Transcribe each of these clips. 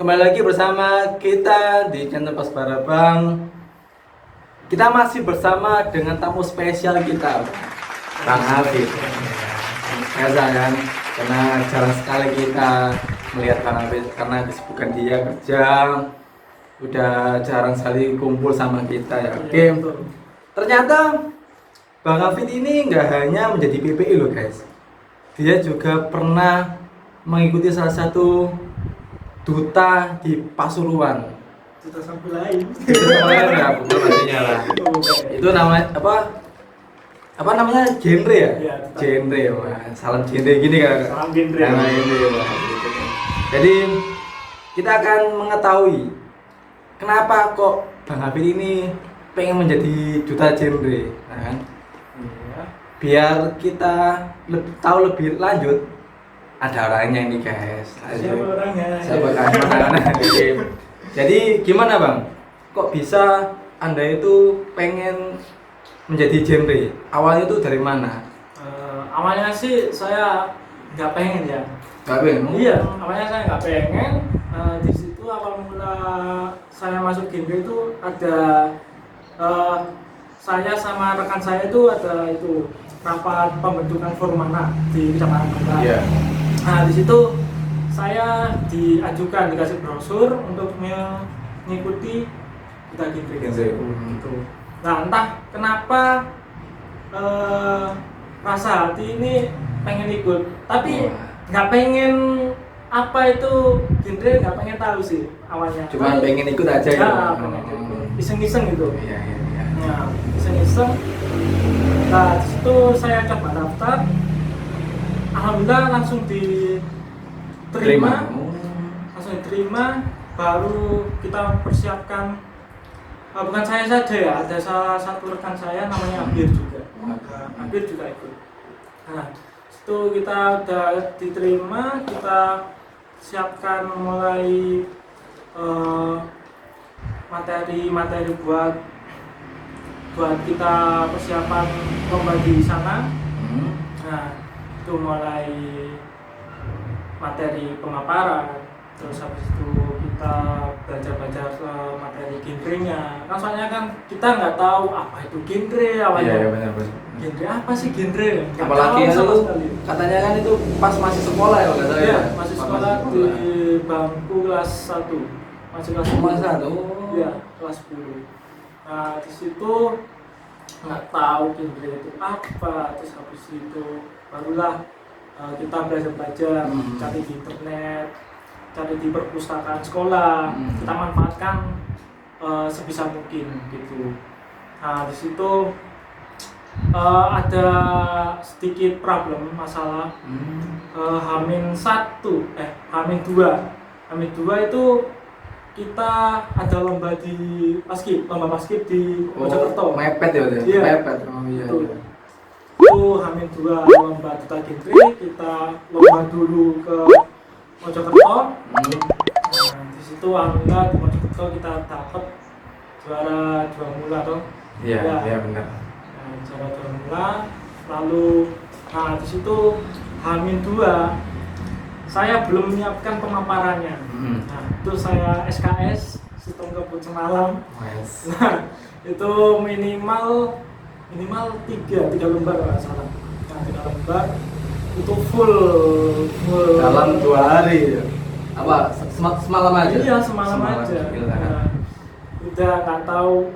Kembali lagi bersama kita di channel Pas Barabang. Kita masih bersama dengan tamu spesial kita, Bang Hafid. Biasa kan, karena jarang sekali kita melihat Bang Hafid karena kesibukan dia kerja. Udah jarang sekali kumpul sama kita ya. Oke. Ternyata Bang Hafid ini nggak hanya menjadi PPI loh guys. Dia juga pernah mengikuti salah satu duta di Pasuruan. Duta sampai lain. Duta sampai lain ya, bukan maksudnya lah. Itu namanya apa namanya, genre ya? Iya, Genre, wah. Salam genre gini kan? Salam genre. Salam genre, wah. Jadi kita akan mengetahui kenapa kok Bang Hafid ini pengen menjadi duta genre, nah, kan? Iya. Biar kita tahu lebih lanjut. Ada orangnya ini guys. Siapa orangnya? Siapa kan? Jadi gimana Bang? Kok bisa Anda itu pengen menjadi genre? Awalnya itu dari mana? Awalnya sih saya nggak pengen ya. Gak pengen? Iya, awalnya saya nggak pengen. Di situ awal mula saya masuk genre itu ada saya sama rekan saya itu ada itu rapat pembentukan Forumana di Kecamatan Bangka. Iya. Nah di situ saya dikasih brosur untuk mengikuti duta genre. Gitu. Nah entah kenapa rasa hati ini pengen ikut, tapi nggak pengen apa itu genre, nggak pengen tahu sih awalnya. Cuma pengen ikut aja ya. Iseng-iseng gitu. Iya. Nah, iseng-iseng. Nah, disitu saya coba daftar. Alhamdulillah langsung diterima. Langsung diterima. Baru kita persiapkan. Bukan saya saja ya, ada salah satu rekan saya namanya Abir juga. Abir juga ikut. Nah, itu kita udah diterima, kita siapkan mulai materi-materi buat kita persiapan lomba di sana. Nah, itu mulai materi pemaparan, terus habis itu kita belajar materi genrenya. Kan soalnya kan kita nggak tahu apa itu genre awalnya. Iya benar. Genre apa sih genre? Nggak Apalagi tahu sama itu sekali. katanya kan itu pas masih sekolah ya kalau Iya, ya. masih sekolah di bangku kelas 1. Masih kelas 10. Iya, kelas 10. Nah, di situ nggak tahu genre itu apa, terus habis itu barulah kita belajar cari di internet, cari di perpustakaan sekolah, kita manfaatkan sebisa mungkin gitu. Nah, di situ ada sedikit problem masalah Hamin 2 itu kita ada lomba di lomba paskib di Mojokerto. Mepet ya udah. Iya. Mepet. Oh iya. Itu Hamin 2 lomba duta genre, kita lomba dulu ke Mojokerto. Nah, di situ alhamdulillah di Mojokerto kita dapat juara 2 mula toh. Iya benar. Nah, juara 2 mula. Lalu di situ Hamin 2 saya belum menyiapkan pemaparannya. Nah, itu saya SKS sistem kebut semalam. Yes. Nah, itu minimal 3 lembar kalau nggak salah. Nah, 3 lembar itu full Dalam 2 hari ya. Apa semalam aja? Iya, semalam aja. Nah, udah nggak tahu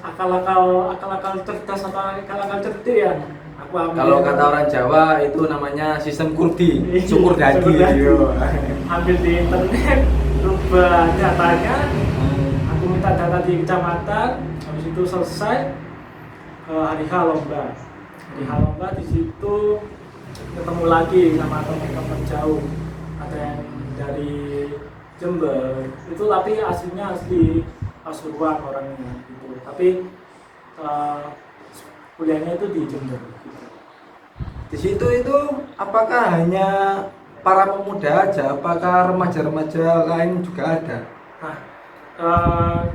akal-akal cerdas atau akal-akal cerdik ya. Kalau kata orang Jawa itu namanya sistem kurdi, syukur Syukur dadi. dadi. Yo. Ambil di internet, rubah datanya, aku minta data di kecamatan, habis itu selesai hari H lomba. Hari H lomba di situ ketemu lagi sama teman-teman jauh, ada yang dari Jember, itu tapi aslinya asli Pasuruan orangnya gitu, tapi kuliahnya itu di Jember. Di situ itu apakah hanya para pemuda aja, apakah remaja-remaja lain juga ada? Nah,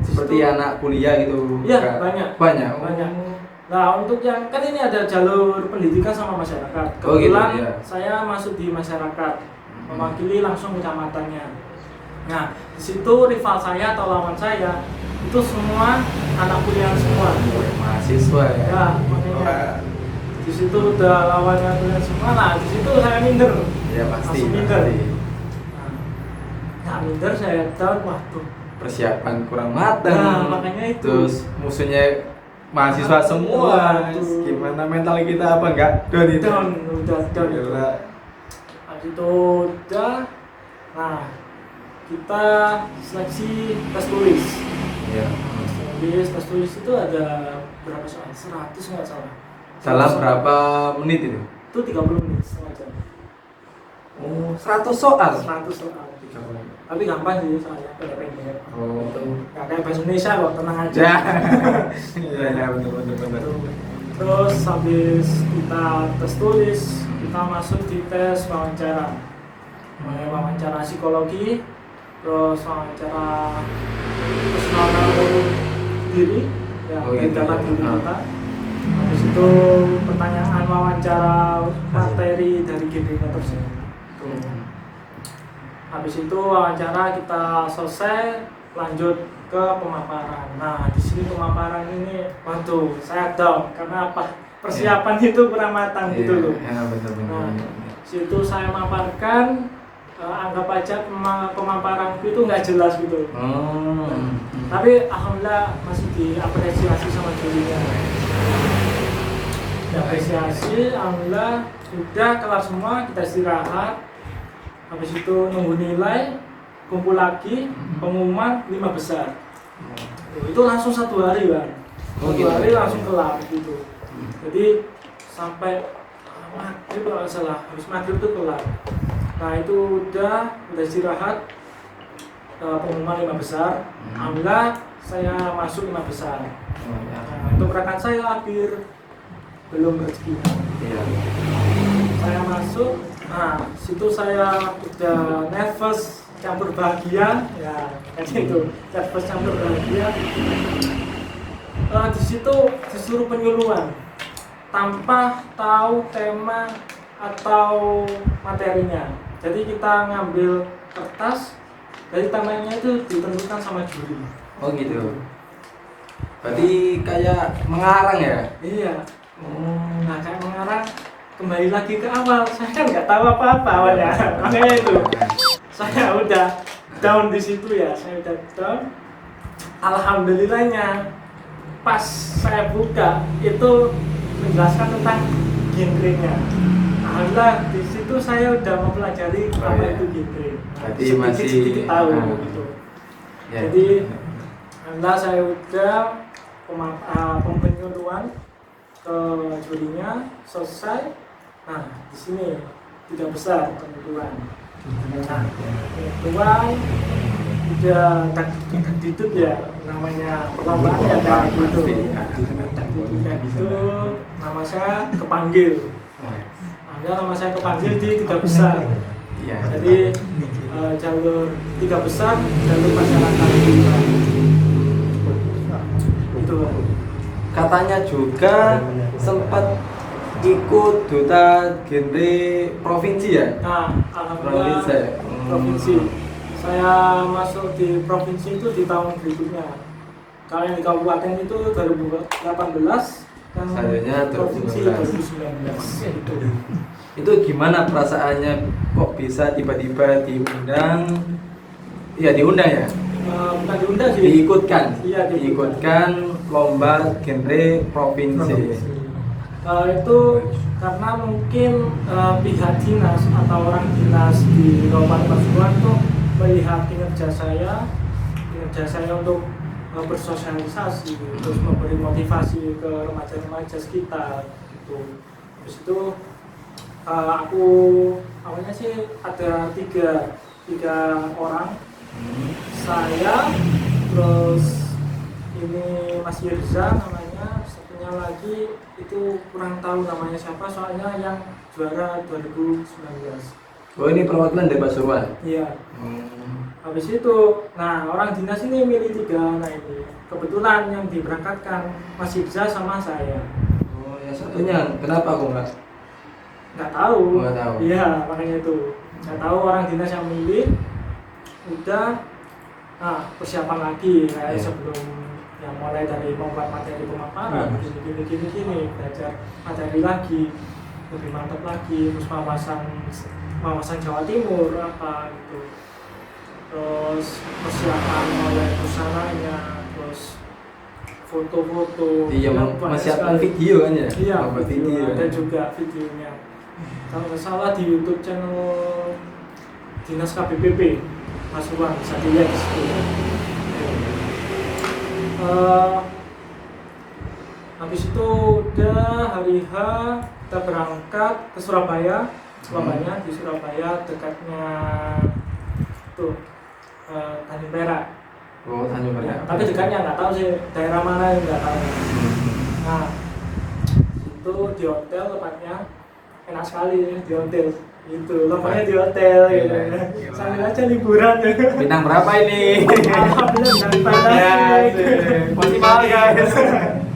Seperti situ, anak kuliah gitu? Iya, Enggak? banyak. Banyak. Nah, untuk yang kan ini ada jalur pendidikan sama masyarakat. Oh, gitu, Kebetulan iya. saya masuk di masyarakat, mewakili langsung kecamatannya. Nah, di situ rival saya atau lawan saya itu semua anak kuliah semua. Mahasiswa ya. Ya, makanya di situ udah lawannya kuliah semua. Nah, di situ saya minder. Ya pasti. Langsung minder. Pasti. Nah, minder saya down, waduh. Persiapan kurang matang. Nah, makanya itu. Terus musuhnya mahasiswa semua. Waduh. Gimana mental kita apa enggak? Down itu. Udah down. Gila. Habis itu udah. Nah, kita seleksi tes tulis. Iya. Tes tulis itu ada berapa soal? 100 nggak salah. Dalam berapa menit itu? Itu 30 menit setengah jam. Oh, 100 soal. 100 soal. Tapi gampang sih soalnya pendek-pendek. Oh. Nggak kayak bahasa Indonesia kok, tenang aja. Ya. Iya, ya, benar. Terus habis kita tes tulis, kita masuk di tes wawancara. Mulai wawancara psikologi, terus wawancara personal diri, ya, Oh, gitu, data ya. diri kita. Habis itu pertanyaan wawancara materi dari GDK tersebut. Habis itu wawancara kita selesai, lanjut ke pemaparan. Nah, di sini pemaparan ini, waduh, saya down karena apa? Persiapan itu kurang matang gitu loh. Ya, benar. Nah, situ saya maparkan, anggap aja pemaparanku itu nggak jelas gitu. Tapi alhamdulillah masih diapresiasi sama jurinya. Diapresiasi, alhamdulillah sudah kelar semua, kita istirahat. Habis itu nunggu nilai, kumpul lagi, pengumuman 5 besar. Itu langsung 1 hari Bang. 1 hari langsung kelar gitu. Jadi sampai maghrib kalau nggak salah, habis maghrib itu kelar. Nah itu udah istirahat, pengumuman 5 besar. Alhamdulillah saya masuk 5 besar. Nah, untuk rekan saya akhir belum rezeki. Saya masuk, nah situ saya udah nervous campur bahagia, ya kayak gitu, nervous campur bahagia. Di situ disuruh penyuluhan tanpa tahu tema atau materinya. Jadi kita ngambil kertas, dari temanya itu ditentukan sama juri. Oh gitu. Berarti kayak mengarang ya? Iya. Nah kayak mengarang, kembali lagi ke awal. Saya kan nggak tahu apa-apa awalnya. Makanya itu saya udah down di situ ya. Saya udah down. Alhamdulillahnya pas saya buka itu menjelaskan tentang genrenya. Alhamdulillah di situ saya udah mempelajari apa itu genre. Berarti sedikit tahu gitu. Ya. Jadi alhamdulillah saya udah penyuluhan ke jurinya selesai. Nah di sini 3 besar penyuluhan. Nah penyuluhan udah tak ditutup ya, namanya perlombaan ya kayak gitu. Kayak gitu, nama saya kepanggil. Nama saya kepanggil di 3 besar. Jadi jalur 3 besar, jalur masyarakat. Itu. Katanya juga sempat ikut duta genre provinsi ya? Nah, alhamdulillah provinsi. Saya masuk di provinsi itu di tahun berikutnya. Kalau yang di kabupaten itu 2018, yang selanjutnya provinsi 2019. Itu gimana perasaannya kok bisa tiba-tiba diundang? Ya diundang ya? Bukan diundang sih. Diikutkan. Iya, diikutkan lomba genre provinsi. Itu karena mungkin pihak dinas atau orang dinas di Kabupaten Pasuruan tuh melihat kinerja saya untuk bersosialisasi, terus memberi motivasi ke remaja-remaja sekitar gitu. Terus itu aku awalnya sih ada tiga orang, saya, terus ini Mas Yirza namanya, satunya lagi itu kurang tahu namanya siapa, soalnya yang juara 2019. Oh ini perwakilan dari Pasuruan? Iya. Habis itu, nah orang dinas ini milih 3, nah ini kebetulan yang diberangkatkan Mas Yirza sama saya. Oh yang satunya kenapa aku Nggak tahu. Nggak tahu. Iya makanya itu nggak tahu orang dinas yang milih. udah persiapan lagi kayak Iya. sebelum yang mulai dari membuat materi pemaparan gini belajar materi lagi lebih mantap lagi, terus wawasan Jawa Timur apa gitu, terus persiapan mulai busananya, terus foto-foto. Iya, Yang banyak mempersiapkan sekali. video kan ya? Iya, Membuat video, video. ada juga videonya. Kalau nggak salah di YouTube channel Dinas KPPP Mas Uwan, bisa dilihat di situ. Habis itu udah hari H kita berangkat ke Surabaya. Di Surabaya dekatnya tuh Tanjung Perak. Oh, Tanjung Ya, Perak. tapi dekatnya nggak tahu sih daerah mana yang nggak tahu. Nah, itu di hotel tepatnya enak sekali di hotel. Itu lomanya di hotel gitu. Iya, iya. Sambil aja liburan ya. Bintang berapa ini? Alhamdulillah dengan panas. Ya, masih mahal guys.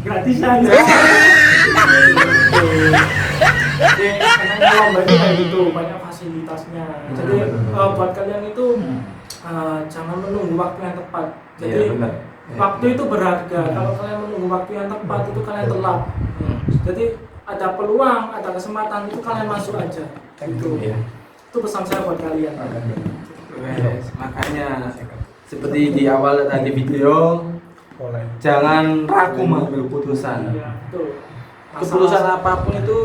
Gratisan. Jadi enaknya lomba itu kayak gitu, banyak fasilitasnya. Jadi buat kalian itu jangan menunggu waktu yang tepat. Jadi Iya, benar. waktu itu berharga. Kalau kalian menunggu waktu yang tepat itu kalian telat. Jadi ada peluang, ada kesempatan itu kalian masuk aja. Gitu. Iya. Itu pesan saya buat kalian. Guys, makanya seperti di awal tadi video, jangan ragu mengambil keputusan. Iya, betul. Keputusan apapun itu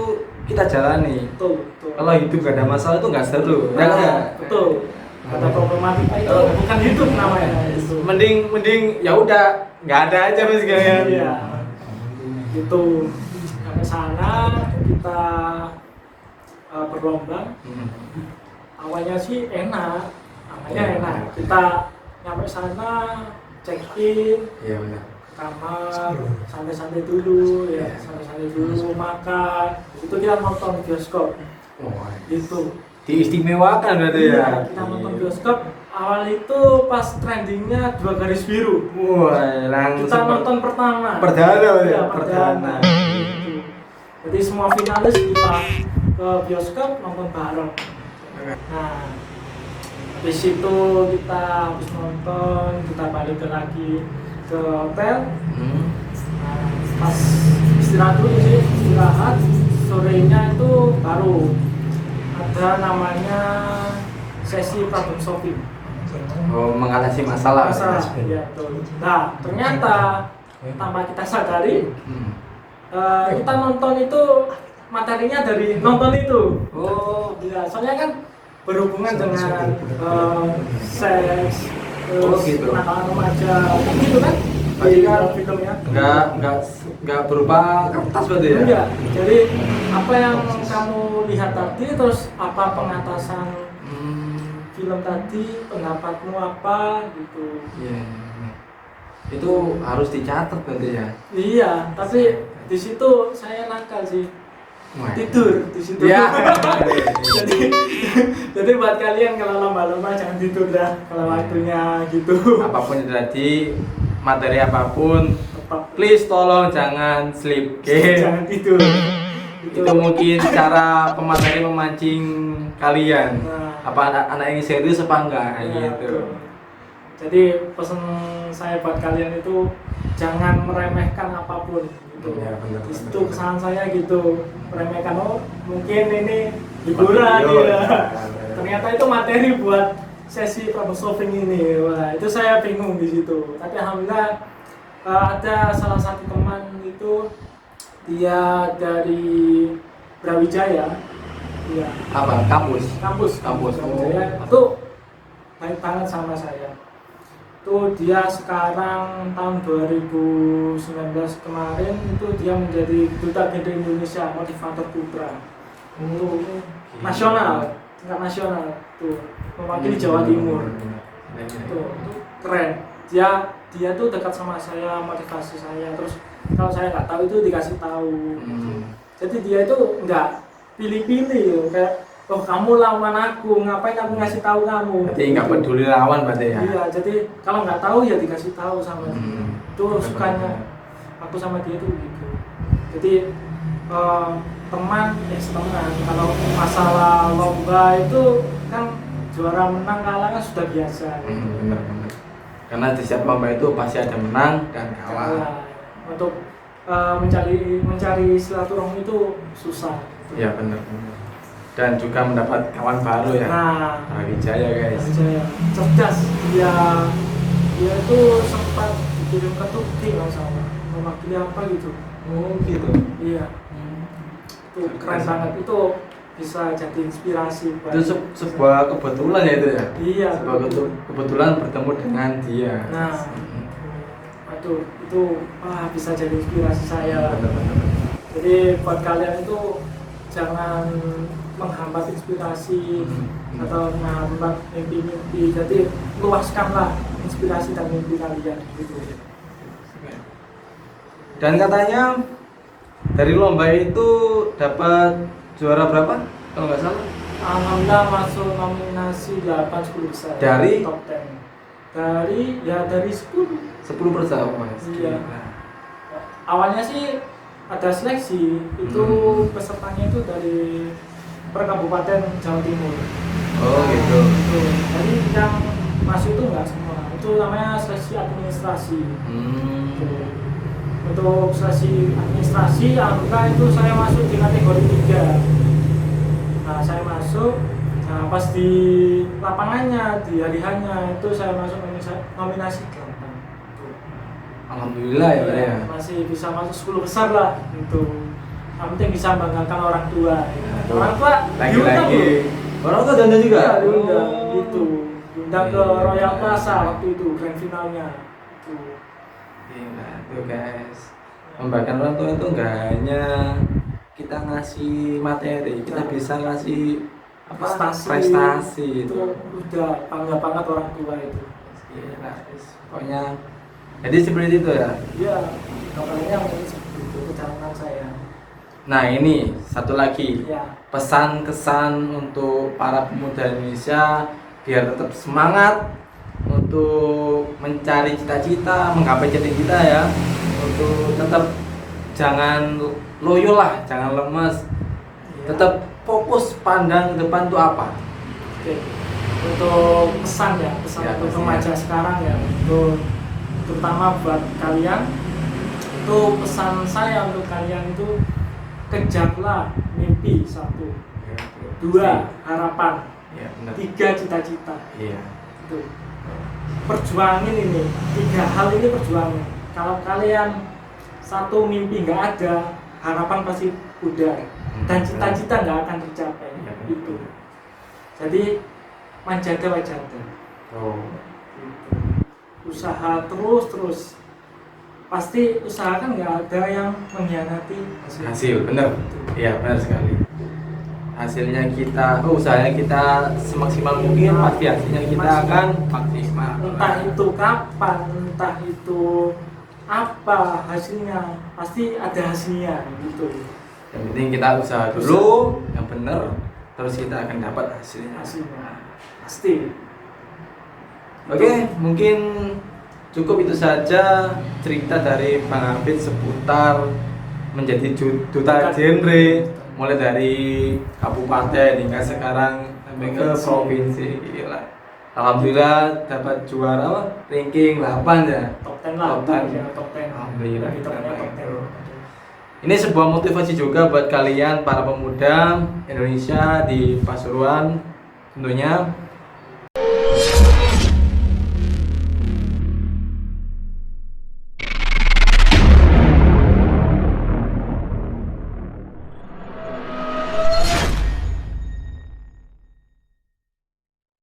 kita jalani. Betul, betul. Kalau hidup gak ada masalah itu nggak seru, ya Nah, nggak? betul. Ada problematika itu bukan hidup namanya. Itu. Mending ya udah nggak ada aja mas kalian. Iya. Gitu. Sampai sana kita berlomba. Awalnya sih enak. Kita nyampe sana check in, Iya benar. kamar, santai-santai dulu ya, santai-santai dulu makan. Itu kita nonton bioskop. Oh, Gitu. diistimewakan berarti ya. Iya, kita nonton bioskop. Awal itu pas trendingnya 2 garis biru. Wah, langsung Kita nonton pertama. perdana ya, Iya, perdana. Gitu. Jadi semua finalis kita ke bioskop nonton bareng. Nah, habis itu kita habis nonton, kita balik lagi ke hotel. Nah, pas istirahat dulu sih, sorenya itu baru ada namanya sesi problem solving. Oh, mengatasi masalah. Ya, betul. Nah, ternyata tanpa kita sadari, kita nonton itu materinya dari nonton itu. Oh, Ya, soalnya kan berhubungan dengan seks, terus gitu. kenakalan remaja, kan gitu kan? Berarti kan filmnya. nggak berupa kertas berarti ya? Enggak. Jadi apa yang kamu lihat tadi, terus apa pengatasan film tadi, pendapatmu apa gitu. Iya. Itu harus dicatat berarti ya? Iya, tapi di situ saya nakal sih. Wah. Tidur di situ. Iya. jadi buat kalian kalau lomba-lomba jangan tidur dah kalau waktunya gitu. Apapun itu tadi, materi apapun, Tetap please tolong jangan sleep. Oke? jangan tidur. Itu mungkin cara pemateri memancing kalian. Nah. Apa anak ini serius apa enggak kayak Ya, gitu. betul. Jadi pesan saya buat kalian itu jangan meremehkan apapun gitu. Ya, benar, Di situ benar. kesalahan saya gitu, meremehkan mungkin ini hiburan Video. ya. Ternyata itu materi buat sesi problem solving ini. Wah, itu saya bingung di situ. Tapi alhamdulillah ada salah satu teman itu dia dari Brawijaya. Iya. Apa? Kampus? Kampus Brawijaya. Itu baik banget sama saya. Itu dia sekarang tahun 2019 kemarin itu dia menjadi duta gede Indonesia motivator putra untuk nasional, tingkat nasional tuh mewakili Jawa Timur. Tuh, itu keren. Dia tuh dekat sama saya, motivasi saya. Terus kalau saya nggak tahu itu dikasih tahu. Jadi dia itu nggak pilih-pilih kayak oh kamu lawan aku, ngapain aku ngasih tahu kamu? Berarti nggak peduli lawan berarti ya? Iya, jadi kalau nggak tahu ya dikasih tahu sama dia. Itu sukanya aku sama dia tuh gitu. Jadi teman, kalau masalah lomba itu kan juara menang kalah kan sudah biasa. Benar. Karena di setiap lomba itu pasti ada menang dan kalah. Untuk mencari silaturahmi itu susah. Ya benar. Dan juga mendapat kawan baru ya. Nah, Wijaya guys. Wijaya cerdas, dia itu sempat dikirim ke Turki nggak salah, mewakili apa gitu. Oh gitu. Iya. Itu keren banget, itu bisa jadi inspirasi buat Itu sebuah kebetulan ya itu ya. Iya. Sebuah kebetulan bertemu dengan dia. Nah, aduh itu bisa jadi inspirasi saya. Benar. Jadi buat kalian itu jangan menghambat inspirasi atau menghambat mimpi-mimpi. Jadi luaskanlah inspirasi dan mimpi kalian gitu. Dan katanya dari lomba itu dapat juara berapa? Kalau nggak salah. Alhamdulillah masuk nominasi 8-10 besar. Dari? Top 10. Dari 10. 10 persen Mas. Iya. Awalnya sih ada seleksi, itu pesertanya itu dari per kabupaten Jawa Timur. Oh gitu. Jadi yang masuk itu enggak semua, itu namanya seleksi administrasi. Untuk seleksi administrasi, alhamdulillah itu saya masuk di kategori 3. Nah saya masuk, nah pas di lapangannya, di hari-harinya itu saya masuk nominasi 8. Alhamdulillah ya Pak ya. Masih bisa masuk 10 besar lah itu. Yang penting bisa membanggakan orang tua. Orang tua Lagi-lagi. Orang tua janda juga. Iya, diundang itu. Diundang ke Royal Plaza waktu itu grand finalnya. Itu. Gila tuh guys. Membanggakan orang tua itu enggak hanya kita ngasih materi, kita bisa ngasih prestasi itu udah bangga banget orang tua itu. Gila, pokoknya jadi seperti itu ya. Iya, makanya seperti itu perjalanan saya. Nah ini satu lagi Ya. pesan kesan untuk para pemuda Indonesia biar tetap semangat untuk mencari cita-cita, menggapai cita-cita ya, untuk tetap jangan loyo lah, jangan lemes, tetap fokus pandang ke depan tuh apa? Oke. Untuk pesan Ya, untuk pastinya. remaja sekarang ya, untuk terutama buat kalian, itu pesan saya untuk kalian itu kejarlah mimpi 1, 2 harapan, Ya, benar. 3 cita-cita. Iya. Itu perjuangin ini 3 hal ini, perjuangin. Kalau kalian 1 mimpi nggak ada, harapan pasti pudar dan cita-cita nggak akan tercapai. Ya, Itu jadi manjada wajada. Oh. Usaha terus pasti usaha kan nggak ada yang mengkhianati Hasil benar. Iya benar sekali. Hasilnya kita, usahanya kita semaksimal mungkin, pasti hasilnya kita akan maksimal. entah itu kapan, entah itu apa hasilnya, pasti ada hasilnya gitu. Yang penting kita usaha dulu, yang benar, terus kita akan dapat hasilnya. Pasti. Oke, mungkin cukup itu saja cerita dari Bang Hafid seputar menjadi duta genre, mulai dari kabupaten hingga sekarang sampai ke provinsi. Gila. Alhamdulillah dapat juara apa? Ranking 8 ya. Top 10 lah. Top 10. Ya, top 10. Alhamdulillah. Di topnya top 10. Ini sebuah motivasi juga buat kalian para pemuda Indonesia di Pasuruan tentunya.